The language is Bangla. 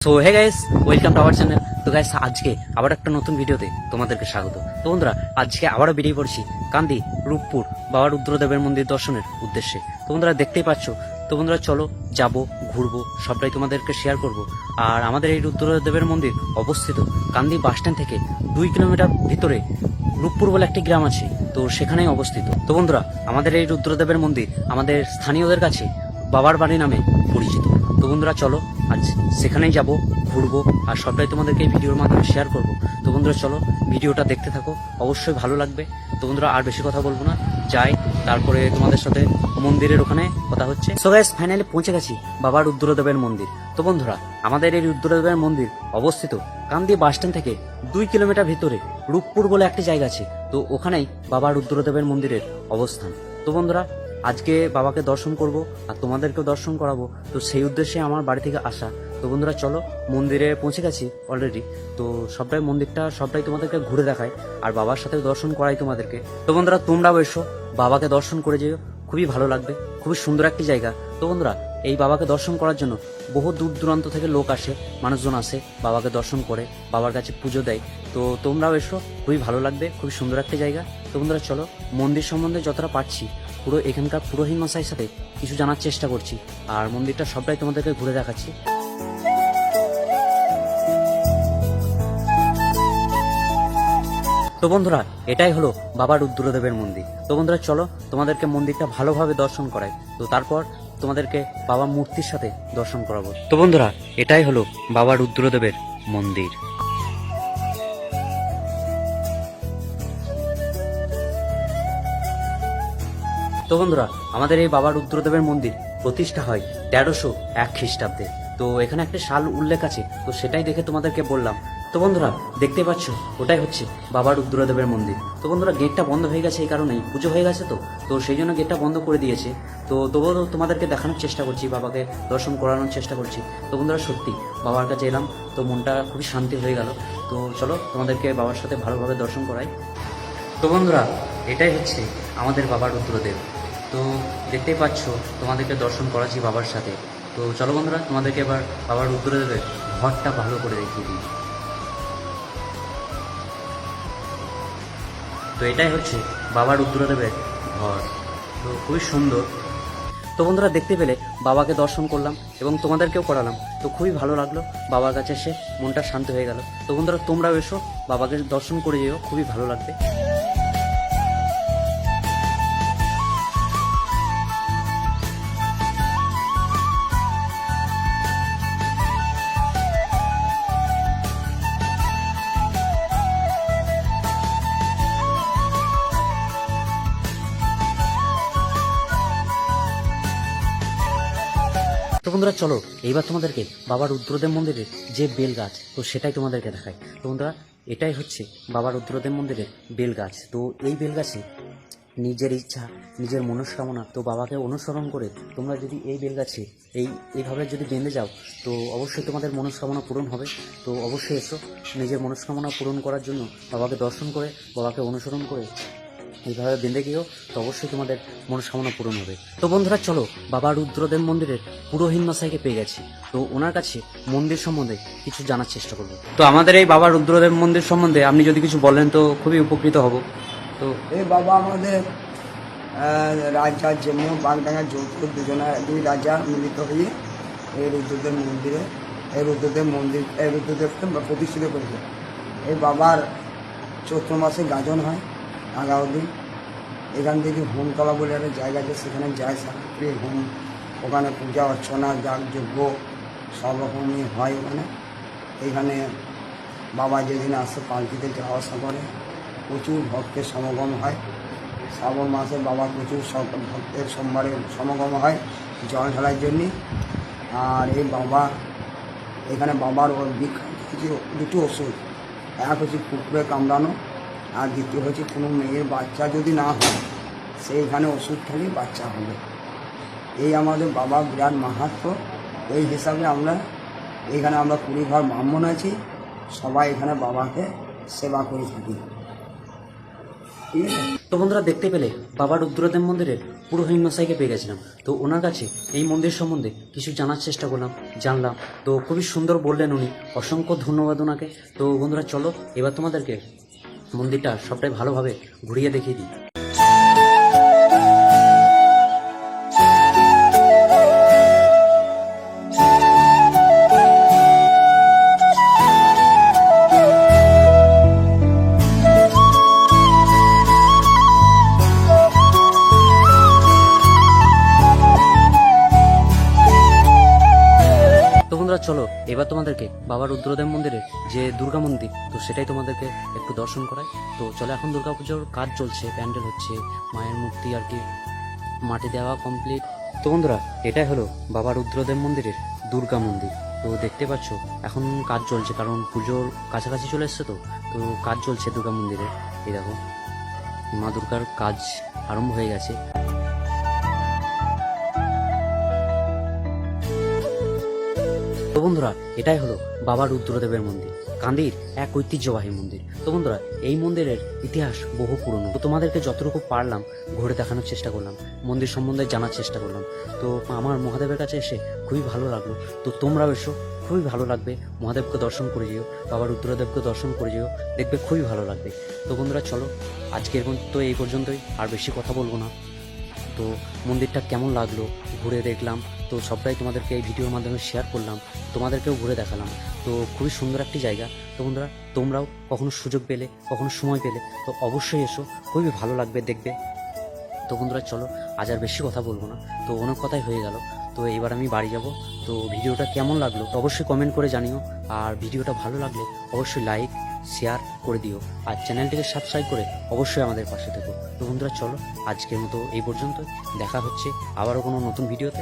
So hey guys, welcome to our channel. তো গাইস, আজকে আবার একটা নতুন ভিডিওতে তোমাদেরকে স্বাগত। তো বন্ধুরা, আজকে আবারও বেরিয়ে পড়ছি কান্দি রূপপুর বাবা রুদ্রদেবের মন্দির দর্শনের উদ্দেশ্যে। তো বন্ধুরা, দেখতেই পাচ্ছ। তো বন্ধুরা, চলো যাব, ঘুরবো, সবটাই তোমাদেরকে শেয়ার করব। আর আমাদের এই রুদ্রদেবের মন্দির অবস্থিত কান্দি বাসস্ট্যান্ড থেকে 2 কিলোমিটার ভিতরে রূপপুর বলে একটি গ্রাম আছে, তো সেখানেই অবস্থিত। তো বন্ধুরা, আমাদের এই রুদ্রদেবের মন্দির আমাদের স্থানীয়দের কাছে বাবার বাড়ি নামে পরিচিত। তো বন্ধুরা, চলো আজ সেখানেই যাব, ঘুরবো, আর সবটাই তোমাদেরকে এই ভিডিওর মাধ্যমে শেয়ার করব। তো বন্ধুরা, চলো ভিডিওটা দেখতে থাকো, অবশ্যই ভালো লাগবে। তো বন্ধুরা, আর বেশি কথা বলবো না, যাই, তারপরে তোমাদের সাথে মন্দিরের ওখানে কথা হচ্ছে। সো গাইস, ফাইনালি পৌঁছে গেছি বাবা রুদ্রদেবের মন্দির। তো বন্ধুরা, আমাদের এই রুদ্রদেবের মন্দির অবস্থিত কান্দি বাসস্ট্যান্ড থেকে 2 কিলোমিটার ভিতরে রূপপুর বলে একটি জায়গা আছে, তো ওখানেই বাবা রুদ্রদেবের মন্দিরের অবস্থান। তো বন্ধুরা, আজকে বাবাকে দর্শন করব আর তোমাদেরকেও দর্শন করাবো, তো সেই উদ্দেশ্যে আমার বাড়ি থেকে আসা। তো বন্ধুরা, চলো, মন্দিরে পৌঁছে গেছি অলরেডি। তো সবটাই তোমাদেরকে ঘুরে দেখাই, আর বাবার সাথে দর্শন করাই তোমাদেরকে। তো বন্ধুরা, তোমরাও এসো, বাবাকে দর্শন করে যেও, খুবই ভালো লাগবে, খুবই সুন্দর একটি জায়গা। তো বন্ধুরা, এই বাবাকে দর্শন করার জন্য বহু দূর দূরান্ত থেকে লোক আসে, মানুষজন আসে, বাবাকে দর্শন করে, বাবার কাছে পুজো দেয়। তো তোমরাও এসো, খুবই ভালো লাগবে, খুবই সুন্দর একটি জায়গা। তো বন্ধুরা, চলো, মন্দির সম্বন্ধে যতটা পারছি পুরো এখানকার পুরোহিত মশাইয়ের সাথে কিছু জানার চেষ্টা করছি, আর মন্দিরটা সবটাই তোমাদেরকে ঘুরে দেখাচ্ছি। তো বন্ধুরা, এটাই হলো বাবা রুদ্রদেবের মন্দির। তো বন্ধুরা, চলো, তোমাদেরকে মন্দিরটা ভালোভাবে দর্শন করাই, তো তারপর তোমাদেরকে বাবা মূর্তির সাথে দর্শন করাবো। তো বন্ধুরা, এটাই হলো বাবা রুদ্রদেবের মন্দির। তো বন্ধুরা, আমাদের এই বাবা রুদ্রদেবের মন্দির প্রতিষ্ঠা হয় 1301 খ্রিস্টাব্দে। তো এখানে একটা সাল উল্লেখ আছে, তো সেটাই দেখে তোমাদেরকে বললাম। তো বন্ধুরা, দেখতে পাচ্ছ, ওটাই হচ্ছে বাবা রুদ্রদেবের মন্দির। তো বন্ধুরা, গেটটা বন্ধ হয়ে গেছে এই কারণেই, পুজো হয়ে গেছে, তো সেই জন্য গেটটা বন্ধ করে দিয়েছে। তো তবুও তোমাদেরকে দেখানোর চেষ্টা করছি, বাবাকে দর্শন করানোর চেষ্টা করছি। তো বন্ধুরা, সত্যি বাবার কাছে এলাম, তো মনটা খুবই শান্তি হয়ে গেল। তো চলো, তোমাদেরকে বাবার সাথে ভালোভাবে দর্শন করাই। তো বন্ধুরা, এটাই হচ্ছে আমাদের বাবা রুদ্রদেব। তো দেখতেই পাচ্ছ, তোমাদেরকে দর্শন করাচ্ছি বাবার সাথে। তো চলো বন্ধুরা, তোমাদেরকে এবার বাবা রুদ্রদেবের ঘরটা ভালো করে দেখিয়ে দিই। তো এটাই হচ্ছে বাবা রুদ্রদেবের ঘর, তো খুবই সুন্দর। তো বন্ধুরা, দেখতে পেলে বাবাকে দর্শন করলাম এবং তোমাদেরকেও করালাম, তো খুবই ভালো লাগলো। বাবার কাছে এসে মনটা শান্ত হয়ে গেল। তো বন্ধুরা, তোমরাও এসো, বাবাকে দর্শন করে যেও, খুবই ভালো লাগবে। তো বন্ধুরা, চলো, এইবার তোমাদেরকে বাবা রুদ্রদেব মন্দিরের যে বেল গাছ, তো সেটাই তোমাদেরকে দেখাই। তো বন্ধুরা, এটাই হচ্ছে বাবা রুদ্রদেব মন্দিরের বেল গাছ। তো এই বেল গাছে নিজের ইচ্ছা, নিজের মনস্কামনা, তো বাবাকে অনুসরণ করে তোমরা যদি এই বেল গাছে এইভাবে যদি বেঁধে যাও, তো অবশ্যই তোমাদের মনস্কামনা পূরণ হবে। তো অবশ্যই এসো, নিজের মনস্কামনা পূরণ করার জন্য বাবাকে দর্শন করে, বাবাকে অনুসরণ করে এইভাবে বেঁধে গিয়েও, তো অবশ্যই তোমাদের মনস্কামনা পূরণ হবে। তো বন্ধুরা, চলো, বাবা রুদ্রদেব মন্দিরের পুরোহিত মশাইকে পেয়ে গেছি, তো ওনার কাছে মন্দির সম্বন্ধে কিছু জানার চেষ্টা করবো। তো আমাদের এই বাবা রুদ্রদেব মন্দির সম্বন্ধে আপনি যদি কিছু বলেন তো খুবই উপকৃত হব। তো এই বাবা আমাদের রাজা জন্য বাগডাঙ্গা যোধপুর দুই রাজা মিলিত হয়ে এই রুদ্রদেব রুদ্রদেবকে প্রতিষ্ঠিত করেছে। এই বাবার চৈত্র মাসে গাজন হয় 11 দিন। এখান থেকে হোমকলা বলে একটা জায়গা আছে, সেখানে যায় সারাত্রি হোম, ওখানে পূজা অর্চনা যাগযজ্ঞ সব রকমই হয় এখানে বাবা যেদিন আসে পালকিতে যাওয়া আসা করে, প্রচুর ভক্তের সমাগম হয়। শ্রাবণ মাসে বাবা প্রচুর ভক্তের সোমবারে সমাগম হয় জল ঢালার জন্যে। আর এই বাবা এখানে বাবার বিখ্যাত দুটো ওষুধ, এক হচ্ছে কুকুরে কামড়ানো, আর দ্বিতীয় হচ্ছে কোনো মেয়ের বাচ্চা যদি না হয় সেইখানে ওষুধ খেলে বাচ্চা হবে। এই আমাদের বাবা বিরাট মাহাত্ম্য। এই হিসাবে আমরা 20 ঘর ব্রাহ্মণ আছি, সবাই এখানে বাবাকে সেবা করে থাকি। ঠিক আছে। তো বন্ধুরা দেখতে পেলে বাবা রুদ্রদেব মন্দিরের পুরোহিত মশাইকে পেয়ে গেছিলাম। তো ওনার কাছে এই মন্দির সম্বন্ধে কিছু জানার চেষ্টা করলাম, জানলাম। তো খুবই সুন্দর বললেন উনি, অসংখ্য ধন্যবাদ ওনাকে। তো বন্ধুরা চলো এবার তোমাদেরকে মন্দিরটা সবটাই ভালোভাবে ঘুরিয়ে দেখিয়ে দিই। তো বন্ধুরা চলো এবার তোমাদেরকে বাবা রুদ্রদেব মন্দিরের যে দুর্গা মন্দির, তো সেটাই তোমাদেরকে একটু দর্শন করাই। তো চলো, এখন দুর্গা পুজোর কাজ চলছে, প্যান্ডেল হচ্ছে, মায়ের মূর্তি আর কি মাটি দেওয়া কমপ্লিট। তো বন্ধুরা এটাই হলো বাবা রুদ্রদেব মন্দিরের দুর্গা মন্দির। তো দেখতে পাচ্ছ এখন কাজ চলছে, কারণ পুজোর কাছাকাছি চলে এসছে। তো তো কাজ চলছে দুর্গা মন্দিরে। এই দেখো মা দুর্গার কাজ আরম্ভ হয়ে গেছে। তো বন্ধুরা এটাই হলো বাবা রুদ্রদেবের মন্দির, কান্দির এক ঐতিহ্যবাহী মন্দির। তো বন্ধুরা এই মন্দিরের ইতিহাস বহু পুরনো। তো তোমাদেরকে যতটুকু পারলাম ঘুরে দেখানোর চেষ্টা করলাম, মন্দির সম্বন্ধে জানার চেষ্টা করলাম। তো আমার মহাদেবের কাছে এসে খুবই ভালো লাগলো। তো তোমরাও এসো, খুবই ভালো লাগবে। মহাদেবকে দর্শন করে যেও, বাবা রুদ্রদেবকে দর্শন করে যেও, দেখবে খুবই ভালো লাগবে। তো বন্ধুরা চলো আজকের তো এই পর্যন্তই, আর বেশি কথা বলবো না। তো মন্দিরটা কেমন লাগলো ঘুরে দেখলাম, তো সবটাই তোমাদেরকে এই ভিডিওর মাধ্যমে শেয়ার করলাম, তোমাদেরকেও ঘুরে দেখালাম। তো খুবই সুন্দর একটি জায়গা। তো বন্ধুরা তোমরাও কখনো সুযোগ পেলে, কখনো সময় পেলে তো অবশ্যই এসো, খুবই ভালো লাগবে দেখবে। তো বন্ধুরা চলো আজ আর বেশি কথা বলবো না, তো অনেক কথাই হয়ে গেল। তো এবার আমি বাড়ি যাব। তো ভিডিওটা কেমন লাগলো তো অবশ্যই কমেন্ট করে জানিও, আর ভিডিওটা ভালো লাগলে অবশ্যই লাইক শেয়ার করে দিও, আর চ্যানেলটিকে সাবস্ক্রাইব করে অবশ্যই আমাদের পাশে থেকো। তো বন্ধুরা চলো আজকের মতো এই পর্যন্ত, দেখা হচ্ছে আবারও কোনো নতুন ভিডিওতে।